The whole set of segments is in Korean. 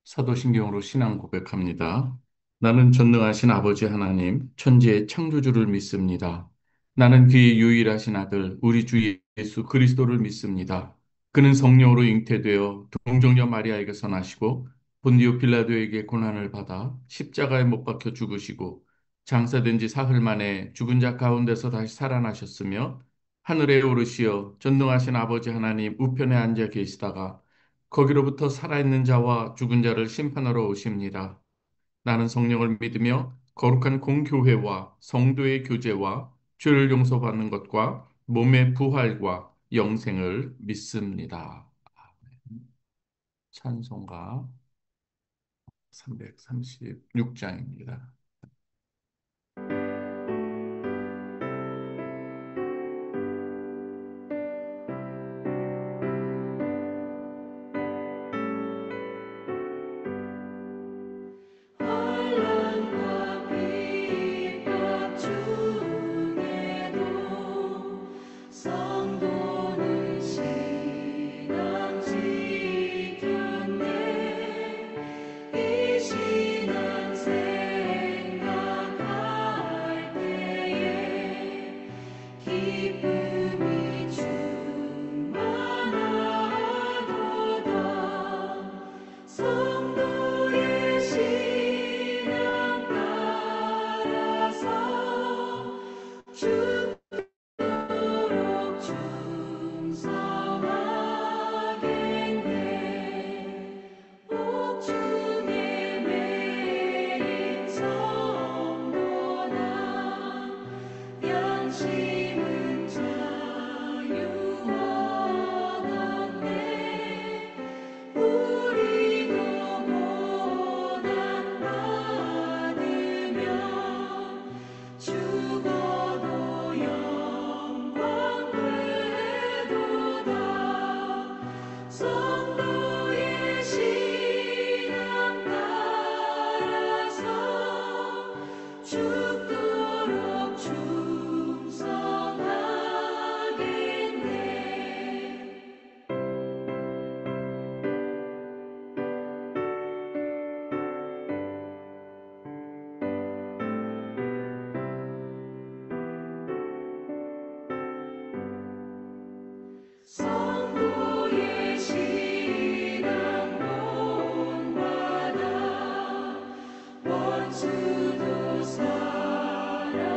사도신경으로 신앙 고백합니다. 나는 전능하신 아버지 하나님, 천지의 창조주를 믿습니다. 나는 그의 유일하신 아들, 우리 주 예수 그리스도를 믿습니다. 그는 성령으로 잉태되어 동정녀 마리아에게서 나시고 본디오 빌라도에게 고난을 받아 십자가에 못 박혀 죽으시고 장사된 지 사흘 만에 죽은 자 가운데서 다시 살아나셨으며 하늘에 오르시어 전능하신 아버지 하나님 우편에 앉아 계시다가 거기로부터 살아있는 자와 죽은 자를 심판하러 오십니다. 나는 성령을 믿으며 거룩한 공교회와 성도의 교제와 죄를 용서받는 것과 몸의 부활과 영생을 믿습니다. 찬송가 336장입니다. 환난과 핍박 중에도 성도는 신앙 지켰네. 이 신앙 생각할 때에 기쁨이 충만하도다. 성도의 신앙 따라서 죽도록 충성하겠네. 옥중에 매인 성도나 양심은 자유하겠네. 우리도 고난받으며 죽어도 영광 되도다. 성도의 신앙 따라서 죽도록 충성하겠네. 성도의 신앙 본받아 원수도 사랑하겠네.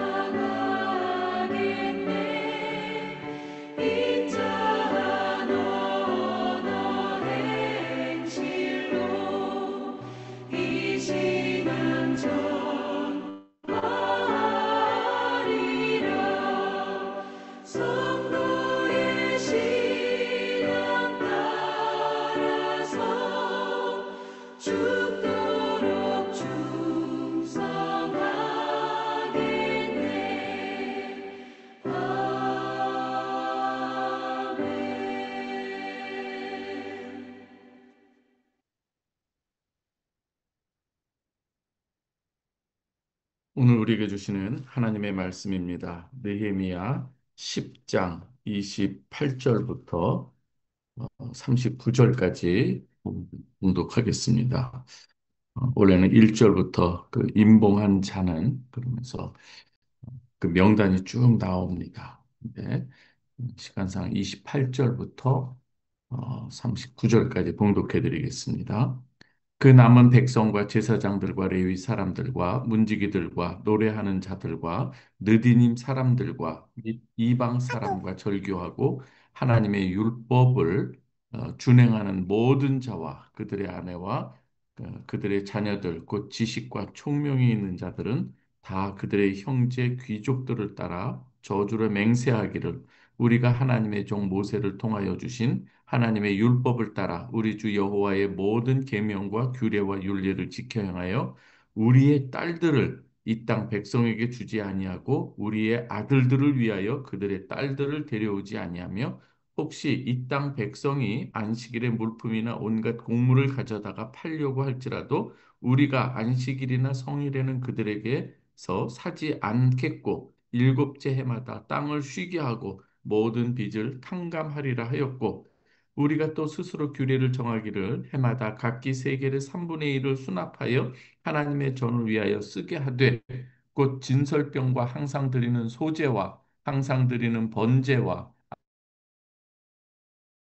인자한 언어 행실로 이 신앙 전하리라. 성도의 신앙 따라서 죽도록 충성하겠네. 아멘. 오늘 우리에게 주시는 하나님의 말씀입니다. 느헤미야 10장 28절부터 39절까지 봉독하겠습니다. 원래는 1절부터 그 임봉한 자는 그러면서 그 명단이 쭉 나옵니다. 근데 시간상 28절부터 39절까지 봉독해 드리겠습니다. 그 남은 백성과 제사장들과 레위 사람들과 문지기들과 노래하는 자들과 느디님 사람들과 및 이방 사람과 절교하고 하나님의 율법을 준행하는 모든 자와 그들의 아내와 그들의 자녀들 곧 지식과 총명이 있는 자들은 다 그들의 형제 귀족들을 따라 저주를 맹세하기를 우리가 하나님의 종 모세를 통하여 주신 하나님의 율법을 따라 우리 주 여호와의 모든 계명과 규례와 윤리를 지켜 행하여 우리의 딸들을 이 땅 백성에게 주지 아니하고 우리의 아들들을 위하여 그들의 딸들을 데려오지 아니하며 혹시 이 땅 백성이 안식일의 물품이나 온갖 곡물을 가져다가 팔려고 할지라도 우리가 안식일이나 성일에는 그들에게서 사지 않겠고 일곱째 해마다 땅을 쉬게 하고 모든 빚을 탕감하리라 하였고 우리가 또 스스로 규례를 정하기를 해마다 각기 세계를 3분의 1을 수납하여 하나님의 전을 위하여 쓰게 하되 곧 진설병과 항상 드리는 소제와 항상 드리는 번제와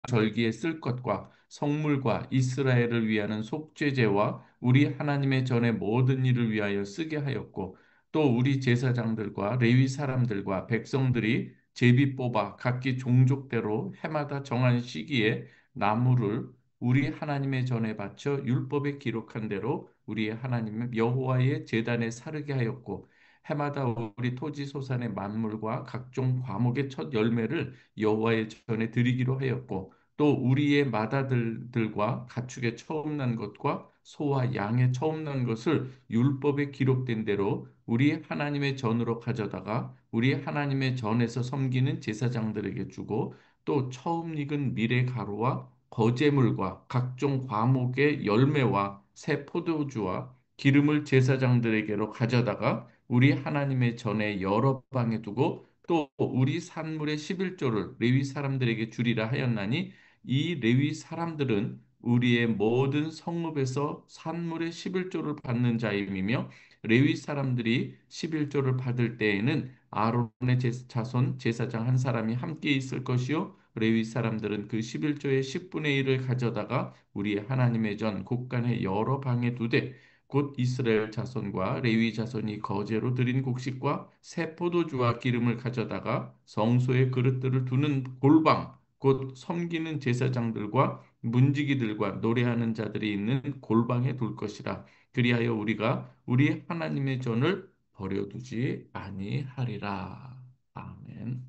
절기에 쓸 것과 성물과 이스라엘을 위하는 속죄제와 우리 하나님의 전의 모든 일을 위하여 쓰게 하였고 또 우리 제사장들과 레위 사람들과 백성들이 제비 뽑아 각기 종족대로 해마다 정한 시기에 나무를 우리 하나님의 전에 바쳐 율법에 기록한 대로 우리 하나님 여호와의 제단에 사르게 하였고 해마다 우리 토지 소산의 만물과 각종 과목의 첫 열매를 여호와의 전에 드리기로 하였고 또 우리의 맏아들들과 가축의 처음 난 것과 소와 양의 처음 난 것을 율법에 기록된 대로 우리 하나님의 전으로 가져다가 우리 하나님의 전에서 섬기는 제사장들에게 주고 또 처음 익은 밀의 가루와 거제물과 각종 과목의 열매와 새 포도주와 기름을 제사장들에게로 가져다가 우리 하나님의 전에 여러 방에 두고 또 우리 산물의 11조를 레위 사람들에게 주리라 하였나니 이 레위 사람들은 우리의 모든 성읍에서 산물의 11조를 받는 자임이며 레위 사람들이 11조를 받을 때에는 아론의 자손 제사장 한 사람이 함께 있을 것이요 레위 사람들은 그 11조의 10분의 1을 가져다가 우리 하나님의 전 곳간의 여러 방에 두되 곧 이스라엘 자손과 레위 자손이 거제로 드린 곡식과 새 포도주와 기름을 가져다가 성소의 그릇들을 두는 골방 곧 섬기는 제사장들과 문지기들과 노래하는 자들이 있는 골방에 둘 것이라. 그리하여 우리가 우리 하나님의 전을 버려두지 아니하리라. 아멘.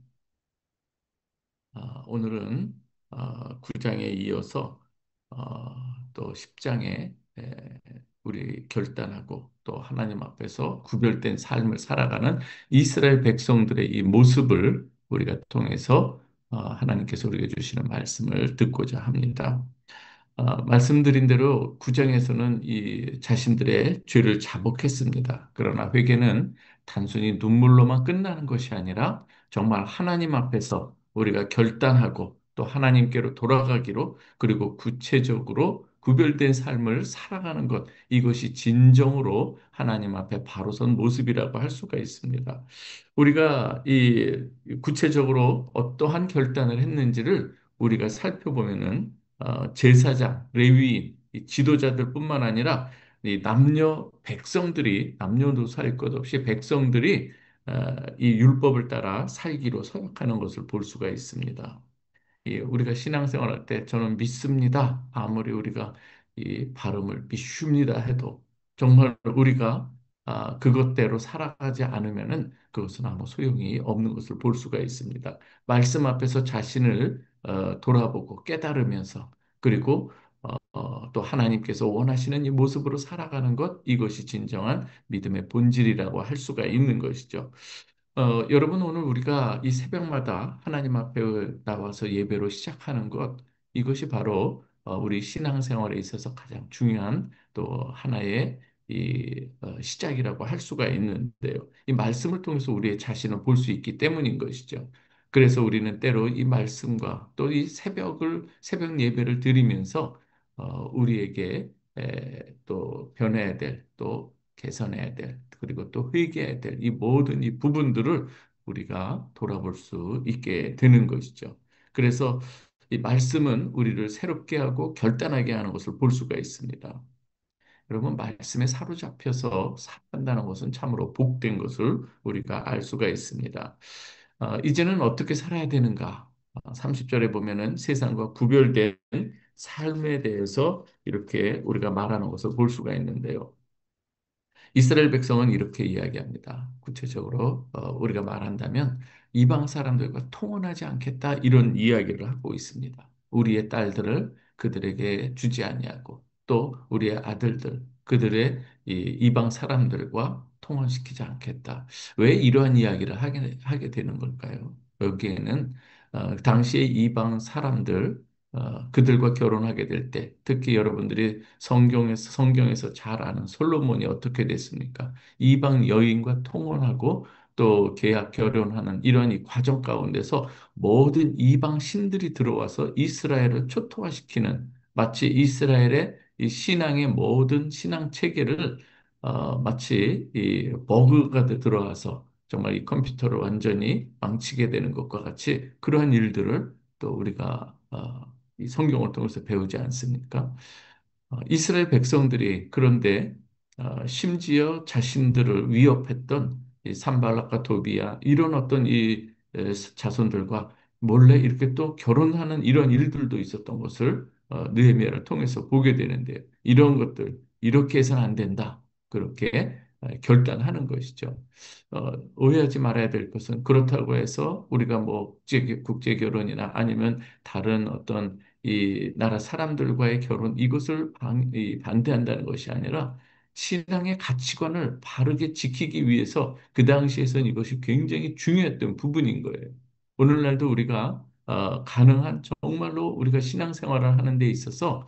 오늘은 9장에 이어서 또 10장에 우리 결단하고 또 하나님 앞에서 구별된 삶을 살아가는 이스라엘 백성들의 이 모습을 우리가 통해서 하나님께서 우리에게 주시는 말씀을 듣고자 합니다. 말씀드린 대로 구장에서는 이 자신들의 죄를 자복했습니다. 그러나 회개는 단순히 눈물로만 끝나는 것이 아니라 정말 하나님 앞에서 우리가 결단하고 또 하나님께로 돌아가기로 그리고 구체적으로 구별된 삶을 살아가는 것 이것이 진정으로 하나님 앞에 바로 선 모습이라고 할 수가 있습니다. 우리가 이 구체적으로 어떠한 결단을 했는지를 우리가 살펴보면은 제사장, 레위인, 이 지도자들뿐만 아니라 이 남녀 백성들이 남녀노소 할 것 없이 백성들이 이 율법을 따라 살기로 서약하는 것을 볼 수가 있습니다. 우리가 신앙생활할 때 저는 믿습니다. 아무리 우리가 이 발음을 믿습니다 해도 정말 우리가 그것대로 살아가지 않으면은 그것은 아무 소용이 없는 것을 볼 수가 있습니다. 말씀 앞에서 자신을 돌아보고 깨달으면서 그리고 또 하나님께서 원하시는 이 모습으로 살아가는 것 이것이 진정한 믿음의 본질이라고 할 수가 있는 것이죠. 여러분, 오늘 우리가 이 새벽마다 하나님 앞에 나와서 예배로 시작하는 것, 이것이 바로 우리 신앙생활에 있어서 가장 중요한 또 하나의 시작이라고 할 수가 있는데요. 이 말씀을 통해서 우리의 자신을 볼 수 있기 때문인 것이죠. 그래서 우리는 때로 이 말씀과 또 이 새벽 예배를 드리면서 우리에게 또 변해야 될, 또 개선해야 될, 그리고 또 회개해야 될 이 모든 이 부분들을 우리가 돌아볼 수 있게 되는 것이죠. 그래서 이 말씀은 우리를 새롭게 하고 결단하게 하는 것을 볼 수가 있습니다. 여러분, 말씀에 사로잡혀서 살아간다는 것은 참으로 복된 것을 우리가 알 수가 있습니다. 이제는 어떻게 살아야 되는가? 30절에 보면은 세상과 구별된 삶에 대해서 이렇게 우리가 말하는 것을 볼 수가 있는데요. 이스라엘 백성은 이렇게 이야기합니다. 구체적으로 우리가 말한다면 이방 사람들과 통혼하지 않겠다 이런 이야기를 하고 있습니다. 우리의 딸들을 그들에게 주지 아니하고 또 우리의 아들들 그들의 이 이방 사람들과 통혼시키지 않겠다. 왜 이러한 이야기를 하게 되는 걸까요? 여기에는 당시의 이방 사람들 그들과 결혼하게 될 때, 특히 여러분들이 성경에서 잘 아는 솔로몬이 어떻게 됐습니까? 이방 여인과 통혼하고 또 계약 결혼하는 이런 이 과정 가운데서 모든 이방 신들이 들어와서 이스라엘을 초토화시키는 마치 이스라엘의 이 신앙의 모든 신앙 체계를 마치 이 버그가 들어와서 정말 이 컴퓨터를 완전히 망치게 되는 것과 같이 그러한 일들을 또 우리가 이 성경을 통해서 배우지 않습니까? 이스라엘 백성들이 그런데 심지어 자신들을 위협했던 이 산발락과 도비야 이런 어떤 이 자손들과 몰래 이렇게 또 결혼하는 이런 일들도 있었던 것을 느헤미야를 통해서 보게 되는데 이런 것들 이렇게 해서는 안 된다. 그렇게 결단하는 것이죠. 오해하지 말아야 될 것은 그렇다고 해서 우리가 뭐 국제 결혼이나 아니면 다른 어떤 이 나라 사람들과의 결혼 이것을 반대한다는 것이 아니라 신앙의 가치관을 바르게 지키기 위해서 그 당시에선 이것이 굉장히 중요했던 부분인 거예요. 오늘날도 우리가 가능한 정말로 우리가 신앙생활을 하는 데 있어서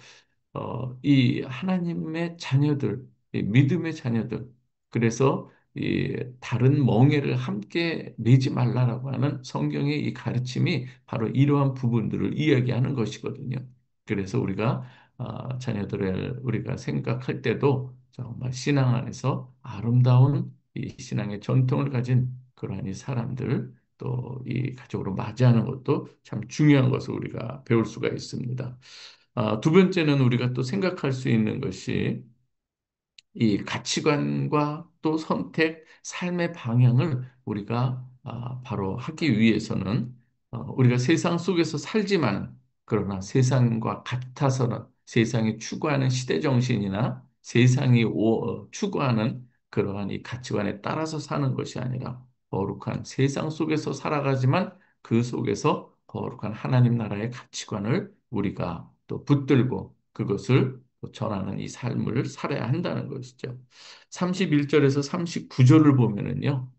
이 하나님의 자녀들, 이 믿음의 자녀들, 그래서 이 다른 멍에를 함께 매지 말라라고 하는 성경의 이 가르침이 바로 이러한 부분들을 이야기하는 것이거든요. 그래서 우리가 자녀들을 우리가 생각할 때도 정말 신앙 안에서 아름다운 이 신앙의 전통을 가진 그러한 이 사람들 또 이 가족으로 맞이하는 것도 참 중요한 것을 우리가 배울 수가 있습니다. 두 번째는 우리가 또 생각할 수 있는 것이 이 가치관과 또 선택, 삶의 방향을 우리가 바로 하기 위해서는 우리가 세상 속에서 살지만 그러나 세상과 같아서는 세상이 추구하는 시대 정신이나 세상이 추구하는 그러한 이 가치관에 따라서 사는 것이 아니라 거룩한 세상 속에서 살아가지만 그 속에서 거룩한 하나님 나라의 가치관을 우리가 또 붙들고 그것을 전하는 이 삶을 살아야 한다는 것이죠. 31절에서 39절을 보면은요,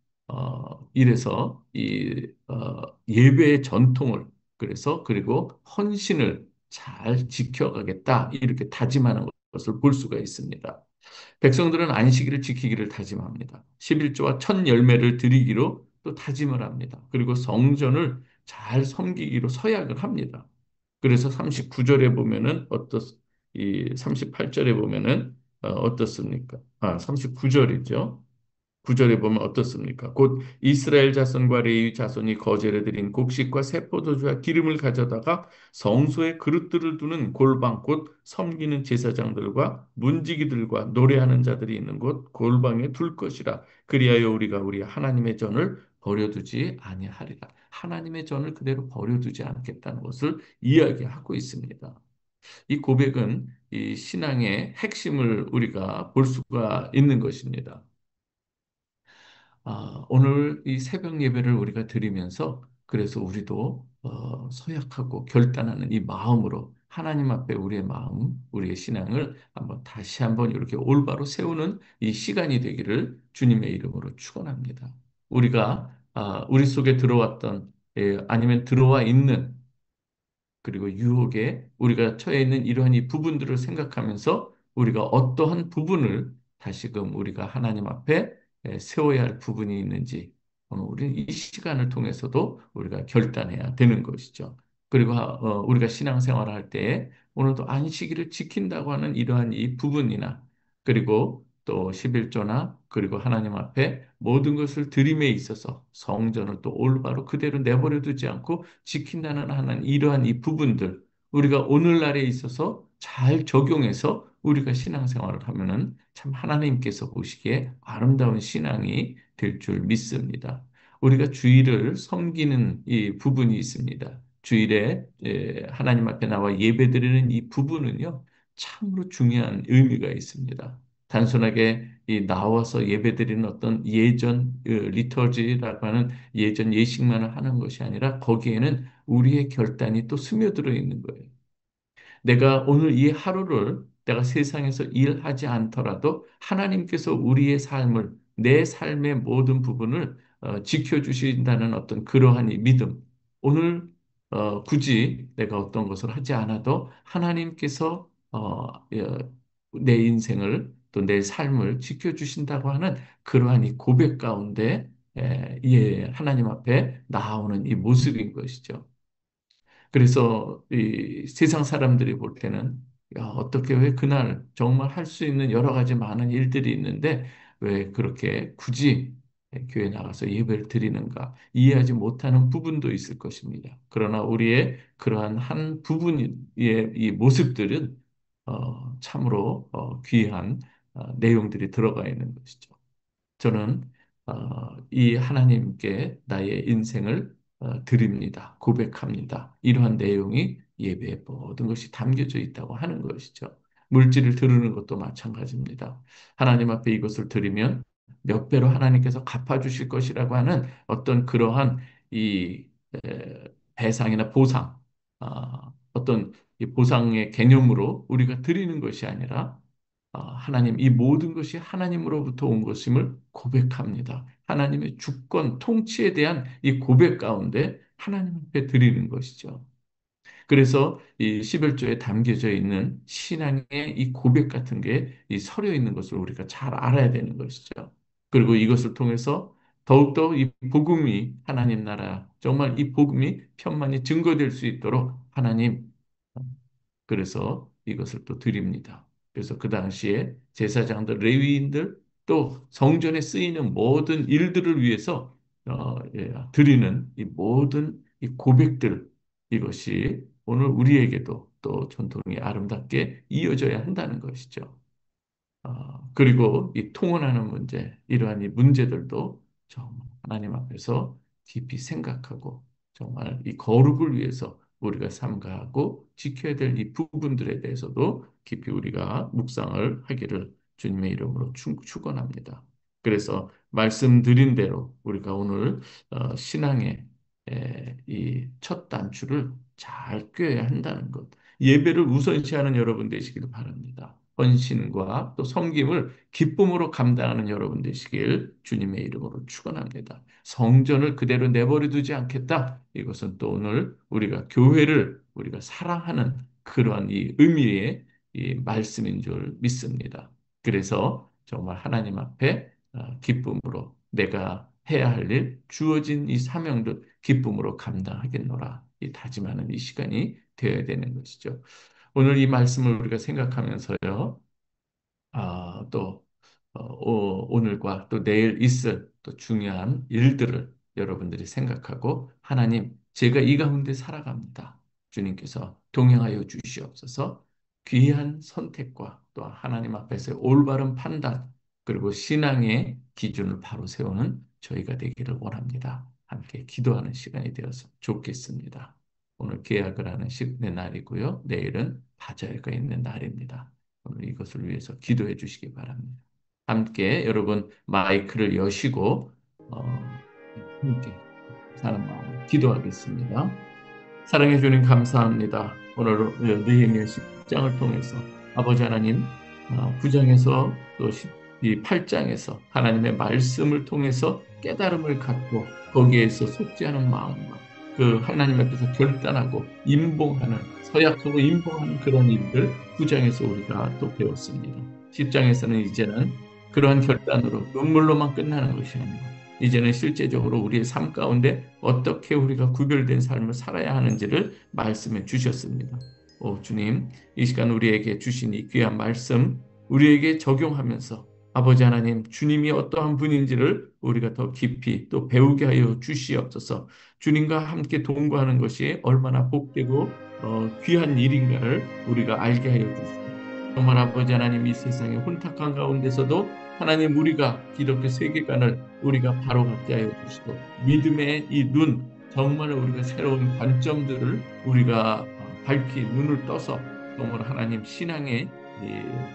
이래서 예배의 전통을 그래서 그리고 헌신을 잘 지켜가겠다 이렇게 다짐하는 것을 볼 수가 있습니다. 백성들은 안식일을 지키기를 다짐합니다. 11조와 첫 열매를 드리기로 또 다짐을 합니다. 그리고 성전을 잘 섬기기로 서약을 합니다. 그래서 39절에 보면은 이 38절에 보면은 어떻습니까? 39절이죠. 9절에 보면 어떻습니까? 곧 이스라엘 자손과 레위 자손이 거제를 드린 곡식과 새 포도주와 기름을 가져다가 성소에 그릇들을 두는 골방 곧 섬기는 제사장들과 문지기들과 노래하는 자들이 있는 곳 골방에 둘 것이라. 그리하여 우리가 우리 하나님의 전을 버려두지 아니하리라. 하나님의 전을 그대로 버려두지 않겠다는 것을 이야기하고 있습니다. 이 고백은 이 신앙의 핵심을 우리가 볼 수가 있는 것입니다. 오늘 이 새벽 예배를 우리가 드리면서 그래서 우리도 서약하고 결단하는 이 마음으로 하나님 앞에 우리의 마음, 우리의 신앙을 다시 한번 이렇게 올바로 세우는 이 시간이 되기를 주님의 이름으로 축원합니다. 우리가 우리 속에 들어왔던 아니면 들어와 있는 그리고 유혹에 우리가 처해 있는 이러한 이 부분들을 생각하면서 우리가 어떠한 부분을 다시금 우리가 하나님 앞에 세워야 할 부분이 있는지 오늘 우리 이 시간을 통해서도 우리가 결단해야 되는 것이죠. 그리고 우리가 신앙생활을 할 때에 오늘도 안식일을 지킨다고 하는 이러한 이 부분이나 그리고 또 11조나 그리고 하나님 앞에 모든 것을 드림에 있어서 성전을 또 올바로 그대로 내버려 두지 않고 지킨다는 하는 이러한 이 부분들 우리가 오늘날에 있어서 잘 적용해서 우리가 신앙생활을 하면은 참 하나님께서 보시기에 아름다운 신앙이 될 줄 믿습니다. 우리가 주일을 섬기는 이 부분이 있습니다. 주일에 하나님 앞에 나와 예배드리는 이 부분은요, 참으로 중요한 의미가 있습니다. 단순하게 이 나와서 예배드리는 어떤 예전 리터지라고 하는 예전 예식만을 하는 것이 아니라 거기에는 우리의 결단이 또 스며들어 있는 거예요. 내가 오늘 이 하루를 내가 세상에서 일하지 않더라도 하나님께서 우리의 삶을, 내 삶의 모든 부분을 지켜주신다는 어떤 그러한 이 믿음. 오늘 굳이 내가 어떤 것을 하지 않아도 하나님께서 내 인생을 또 내 삶을 지켜주신다고 하는 그러한 이 고백 가운데 예, 하나님 앞에 나아오는 이 모습인 것이죠. 그래서 이 세상 사람들이 볼 때는 야, 어떻게 왜 그날 정말 할 수 있는 여러 가지 많은 일들이 있는데 왜 그렇게 굳이 교회 나가서 예배를 드리는가 이해하지 못하는 부분도 있을 것입니다. 그러나 우리의 그러한 한 부분의 이 모습들은 참으로 귀한 내용들이 들어가 있는 것이죠. 저는 이 하나님께 나의 인생을 드립니다. 고백합니다. 이러한 내용이 예배의 모든 것이 담겨져 있다고 하는 것이죠. 물질을 드리는 것도 마찬가지입니다. 하나님 앞에 이것을 드리면 몇 배로 하나님께서 갚아주실 것이라고 하는 어떤 그러한 이 배상이나 보상, 어떤 이 보상의 개념으로 우리가 드리는 것이 아니라 하나님, 이 모든 것이 하나님으로부터 온 것임을 고백합니다. 하나님의 주권, 통치에 대한 이 고백 가운데 하나님 앞에 드리는 것이죠. 그래서 이 십일조에 담겨져 있는 신앙의 이 고백 같은 게 이 서려 있는 것을 우리가 잘 알아야 되는 것이죠. 그리고 이것을 통해서 더욱더 이 복음이 하나님 나라, 정말 이 복음이 편만이 증거될 수 있도록 하나님 그래서 이것을 또 드립니다. 그래서 그 당시에 제사장들, 레위인들 또 성전에 쓰이는 모든 일들을 위해서 드리는 이 모든 이 고백들 이것이 오늘 우리에게도 또 전통이 아름답게 이어져야 한다는 것이죠. 그리고 이 통혼하는 문제, 이러한 이 문제들도 정말 하나님 앞에서 깊이 생각하고 정말 이 거룩을 위해서 우리가 삼가하고 지켜야 될 이 부분들에 대해서도 깊이 우리가 묵상을 하기를 주님의 이름으로 축원합니다. 그래서 말씀드린 대로 우리가 오늘 신앙의 이 첫 단추를 잘 꿰야 한다는 것. 예배를 우선시하는 여러분 되시기를 바랍니다. 헌신과 또 섬김을 기쁨으로 감당하는 여러분 되시길 주님의 이름으로 축원합니다. 성전을 그대로 내버려 두지 않겠다. 이것은 또 오늘 우리가 교회를 우리가 사랑하는 그러한 이 의미의 이 말씀인 줄 믿습니다. 그래서 정말 하나님 앞에 기쁨으로 내가 해야 할 일, 주어진 이 사명들 기쁨으로 감당하겠노라. 이 다짐하는 이 시간이 되어야 되는 것이죠. 오늘 이 말씀을 우리가 생각하면서요, 또 오늘과 또 내일 있을 또 중요한 일들을 여러분들이 생각하고 하나님, 제가 이 가운데 살아갑니다. 주님께서 동행하여 주시옵소서. 귀한 선택과 또 하나님 앞에서 올바른 판단 그리고 신앙의 기준을 바로 세우는 저희가 되기를 원합니다. 함께 기도하는 시간이 되어서 좋겠습니다. 오늘 계약을 하는 날이고요. 내일은 바자회가 있는 날입니다. 오늘 이것을 위해서 기도해 주시기 바랍니다. 함께 여러분 마이크를 여시고 함께 사는 마음으로 기도하겠습니다. 사랑해 주님 감사합니다. 오늘 느헤미야 10장을 통해서 아버지 하나님 9장에서 또 이 8장에서 하나님의 말씀을 통해서 깨달음을 갖고 거기에서 속죄하는 마음과 그 하나님 앞에서 결단하고 임봉하는 서약하고 임봉하는 그런 일들 9장에서 우리가 또 배웠습니다. 10장에서는 이제는 그러한 결단으로 눈물로만 끝나는 것이 아니라 이제는 실제적으로 우리의 삶 가운데 어떻게 우리가 구별된 삶을 살아야 하는지를 말씀해 주셨습니다. 오 주님, 이 시간 우리에게 주신 이 귀한 말씀 우리에게 적용하면서 아버지 하나님, 주님이 어떠한 분인지를 우리가 더 깊이 또 배우게 하여 주시옵소서. 주님과 함께 동거하는 것이 얼마나 복되고 귀한 일인가를 우리가 알게 하여 주시옵소서. 정말 아버지 하나님 이 세상의 혼탁한 가운데서도 하나님 우리가 기독교 세계관을 우리가 바로 갖게 하여 주시고 믿음의 이 눈 정말 우리가 새로운 관점들을 우리가 밝히 눈을 떠서 정말 하나님 신앙의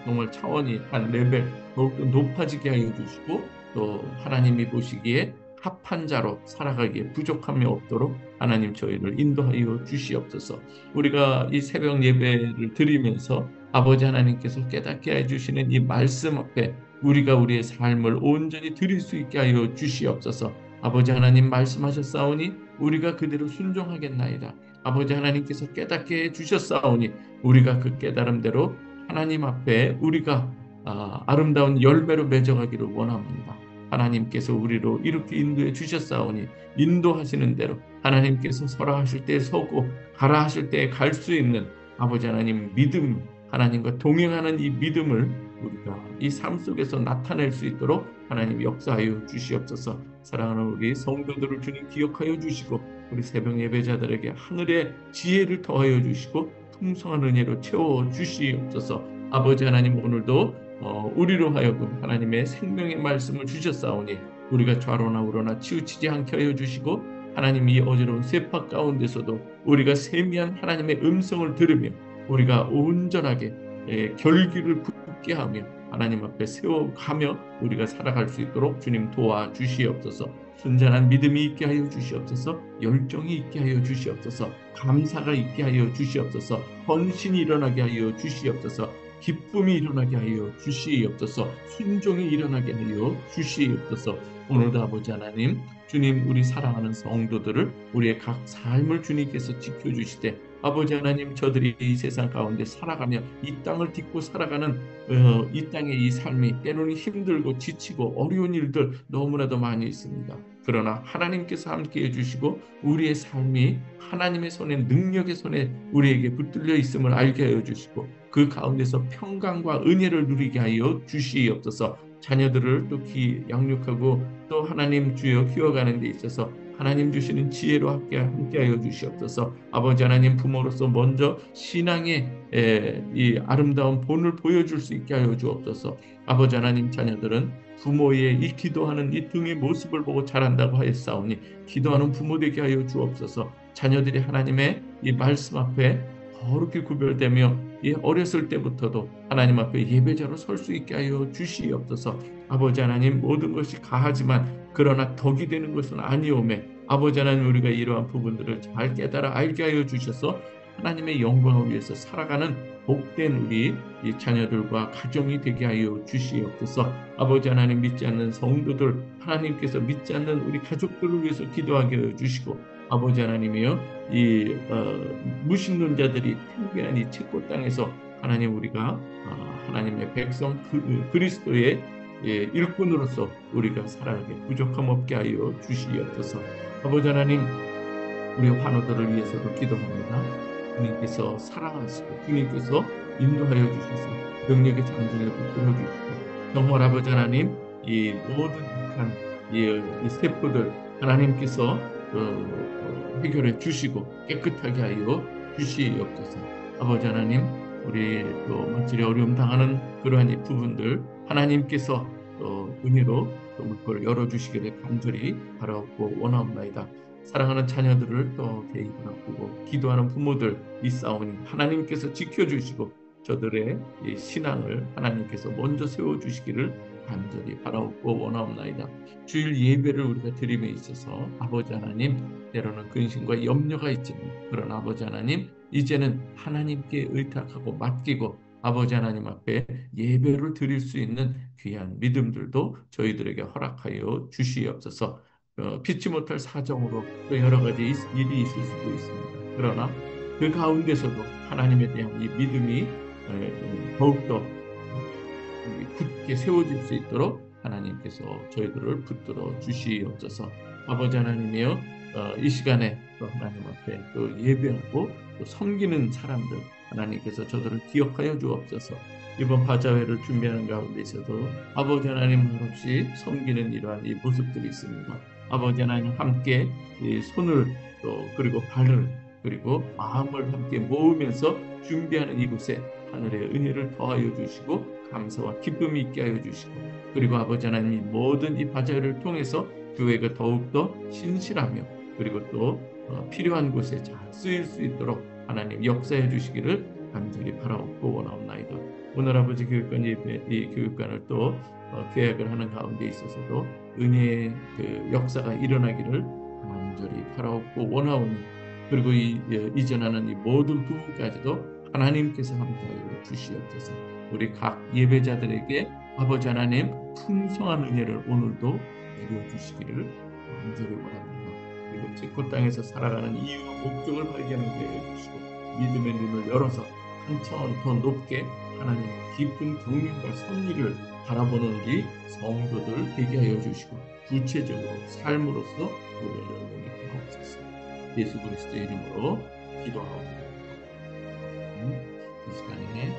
정말 차원이 한 레벨 더욱더 높아지게 하여 주시고 또 하나님이 보시기에 합한 자로 살아가기에 부족함이 없도록 하나님 저희를 인도하여 주시옵소서. 우리가 이 새벽 예배를 드리면서 아버지 하나님께서 깨닫게 해주시는 이 말씀 앞에 우리가 우리의 삶을 온전히 드릴 수 있게 하여 주시옵소서. 아버지 하나님 말씀하셨사오니 우리가 그대로 순종하겠나이다. 아버지 하나님께서 깨닫게 해주셨사오니 우리가 그 깨달음대로 하나님 앞에 우리가 아름다운 열매로 맺어가기를 원합니다. 하나님께서 우리로 이렇게 인도해 주셨사오니 인도하시는 대로 하나님께서 서라 하실 때 서고 가라 하실 때 갈 수 있는 아버지 하나님 믿음, 하나님과 동행하는 이 믿음을 우리가 이 삶 속에서 나타낼 수 있도록 하나님 역사하여 주시옵소서. 사랑하는 우리 성도들을 주님 기억하여 주시고 우리 새벽 예배자들에게 하늘의 지혜를 더하여 주시고 풍성한 은혜로 채워 주시옵소서. 아버지 하나님 오늘도 우리로 하여금 하나님의 생명의 말씀을 주셨사오니 우리가 좌로나 우로나 치우치지 않게 하여 주시고 하나님 이 어지러운 쇠파 가운데서도 우리가 세미한 하나님의 음성을 들으며 우리가 온전하게 결기를 굳게 하며 하나님 앞에 세워가며 우리가 살아갈 수 있도록 주님 도와주시옵소서. 순전한 믿음이 있게 하여 주시옵소서. 열정이 있게 하여 주시옵소서. 감사가 있게 하여 주시옵소서. 헌신이 일어나게 하여 주시옵소서. 기쁨이 일어나게 하여 주시옵소서. 순종이 일어나게 하여 주시옵소서. 오늘도 아버지 하나님 주님 우리 사랑하는 성도들을 우리의 각 삶을 주님께서 지켜주시되 아버지 하나님 저들이 이 세상 가운데 살아가며 이 땅을 딛고 살아가는 이 땅의 이 삶이 때로는 힘들고 지치고 어려운 일들 너무나도 많이 있습니다. 그러나 하나님께서 함께 해주시고 우리의 삶이 하나님의 손에 능력의 손에 우리에게 붙들려 있음을 알게 하여 주시고 그 가운데서 평강과 은혜를 누리게 하여 주시옵소서. 자녀들을 또 양육하고 또 하나님 주여 키워가는 데 있어서 하나님 주시는 지혜로 함께하여 주시옵소서. 아버지 하나님 부모로서 먼저 신앙의 이 아름다운 본을 보여줄 수 있게 하여 주옵소서. 아버지 하나님 자녀들은 부모의 이 기도하는 이 등의 모습을 보고 자란다고 하였사오니 기도하는 부모 되게 하여 주옵소서. 자녀들이 하나님의 이 말씀 앞에 거룩히 구별되며 이 어렸을 때부터도 하나님 앞에 예배자로 설 수 있게 하여 주시옵소서. 아버지 하나님 모든 것이 가하지만 그러나 덕이 되는 것은 아니오매 아버지 하나님 우리가 이러한 부분들을 잘 깨달아 알게 하여 주셔서 하나님의 영광을 위해서 살아가는 복된 우리 이 자녀들과 가정이 되게 하여 주시옵소서. 아버지 하나님 믿지 않는 성도들 하나님께서 믿지 않는 우리 가족들을 위해서 기도하게 하여 주시고 아버지 하나님이여 이 무신론자들이 팽배한 이 채권 땅에서 하나님 우리가 하나님의 백성 그리스도의 일꾼으로서 우리가 살아가게 부족함 없게 하여 주시옵소서. 아버지 하나님 우리 환우들을 위해서도 기도합니다. 주님께서 사랑하시고 주님께서 인도하여 주셔서 능력의 장중에 붙들어 주시고 정말 아버지 하나님 이 모든 악한 이 세포들 하나님께서 해결해 주시고 깨끗하게 하여 주시옵소서. 아버지 하나님 우리 또 마칠에 어려움 당하는 그러한 이 부분들 하나님께서 또 은혜로 또 물꼬를 열어주시기를 간절히 바라옵고 원하옵나이다. 사랑하는 자녀들을 또 개입을 앞두고 기도하는 부모들 이 싸움은 하나님께서 지켜주시고 저들의 이 신앙을 하나님께서 먼저 세워주시기를 간절히 바라옵고 원하옵나이다. 주일 예배를 우리가 드림에 있어서 아버지 하나님 때로는 근심과 염려가 있지만 그런 아버지 하나님 이제는 하나님께 의탁하고 맡기고 아버지 하나님 앞에 예배를 드릴 수 있는 귀한 믿음들도 저희들에게 허락하여 주시옵소서. 피치 못할 사정으로 또 여러 가지 일이 있을 수도 있습니다. 그러나 그 가운데서도 하나님에 대한 이 믿음이 더욱더 굳게 세워질 수 있도록 하나님께서 저희들을 붙들어 주시옵소서. 아버지 하나님이여 이 시간에 또 하나님 앞에 또 예배하고 또 섬기는 사람들 하나님께서 저들을 기억하여 주옵소서. 이번 바자회를 준비하는 가운데 있어도 아버지 하나님 말없이 섬기는 이러한 이 모습들이 있습니다. 아버지 하나님 함께 이 손을 또 그리고 발을 그리고 마음을 함께 모으면서 준비하는 이곳에 하늘의 은혜를 더하여 주시고 감사와 기쁨이 있게 하여 주시고 그리고 아버지 하나님 모든 이 바자회를 통해서 교회가 더욱더 신실하며 그리고 또 필요한 곳에 잘 쓰일 수 있도록 하나님 역사해 주시기를 간절히 바라옵고 원하옵나이다. 오늘 아버지 교육관 예배 이 교육관을 또 계약을 하는 가운데 있어서도 은혜의 그 역사가 일어나기를 간절히 바라옵고 원하오니 그리고 이전하는 이 모든 부분까지도 하나님께서 함께하여 주시옵소서. 우리 각 예배자들에게 아버지 하나님 풍성한 은혜를 오늘도 내려 주시기를 간절히 원합니다. 그리고 제코 땅에서 살아가는 이유와 목적을 발견하게 해주시고 믿음의 눈을 열어서 한 차원 더 높게 하나님의 깊은 경륜과 섭리를 바라보는 우리 성도들 되게 하여 주시고 구체적으로 삶으로서 우리를 열매맺게 하옵소서. 예수 그리스도 이름으로 기도하옵나이다. 이 시간에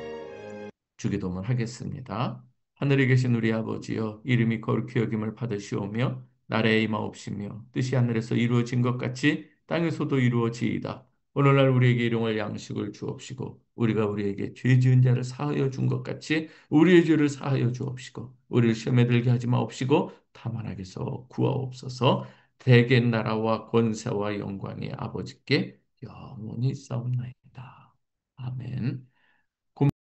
주기도문 하겠습니다. 하늘에 계신 우리 아버지여, 이름이 거룩히 여김을 받으시오며 나라에 임하옵시며 뜻이 하늘에서 이루어진 것 같이 땅에서도 이루어지이다. 오늘날 우리에게 일용할 양식을 주옵시고 우리가 우리에게 죄 지은 자를 사하여 준 것 같이 우리의 죄를 사하여 주옵시고 우리를 시험에 들게 하지 마옵시고 다만 악에서 구하옵소서. 대개 나라와 권세와 영광이 아버지께 영원히 있사옵나이다. 아멘.